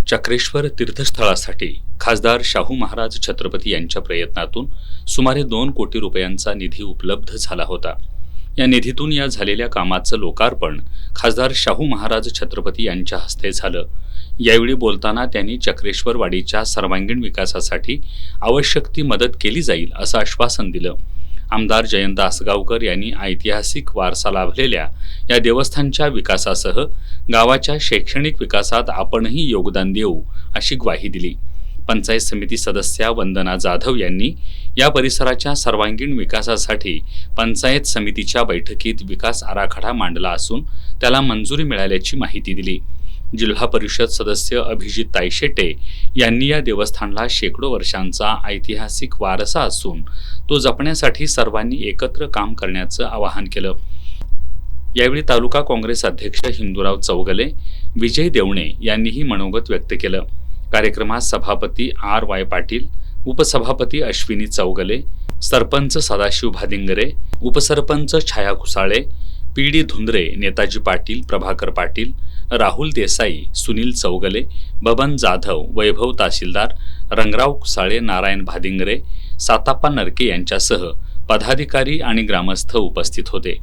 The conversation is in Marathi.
चक्रेश्वर तीर्थस्थळासाठी खासदार शाहू महाराज छत्रपती यांच्या प्रयत्नातून सुमारे 2 कोटी रुपयांचा निधी उपलब्ध झाला होता। या निधीतून या झालेल्या कामाचं लोकार्पण खासदार शाहू महाराज छत्रपती यांच्या हस्ते झालं। यावेळी बोलताना त्यांनी चक्रेश्वर वाडीच्या सर्वांगीण विकासासाठी आवश्यक ती मदत केली जाईल असं आश्वासन दिलं। आमदार जयंत आसगावकर यांनी ऐतिहासिक वारसा लाभलेल्या या देवस्थानच्या विकासासह गावाच्या शैक्षणिक विकासात आपणही योगदान देऊ अशी ग्वाही दिली। पंचायत समिती सदस्या वंदना जाधव यांनी या परिसराच्या सर्वांगीण विकासासाठी पंचायत समितीच्या बैठकीत विकास आराखडा मांडला असून त्याला मंजुरी मिळाल्याची माहिती दिली। जिल्हा परिषद सदस्य अभिजित तायशेटे यांनी या देवस्थानला शेकडो वर्षांचा ऐतिहासिक वारसा असून तो जपण्यासाठी सर्वांनी एकत्र काम करण्याचं आवाहन केलं। यावेळी तालुका काँग्रेस अध्यक्ष हिंदूराव चौगले, विजय देवणे यांनीही मनोगत व्यक्त केलं। कार्यक्रमात सभापती R.Y. पाटील, उपसभापती अश्विनी चौगले, सरपंच सदाशिव भादिंगरे, उपसरपंच छाया कुसाळे, PD धुंद्रे, नेताजी पाटील, प्रभाकर पाटील, राहुल देसाई, सुनील चौगले, बबन जाधव, वैभव तहसीलदार, रंगराव कुसाळे, नारायण भादिंगरे, साताप्पा नरके यांच्यासह पदाधिकारी आणि ग्रामस्थ उपस्थित होते।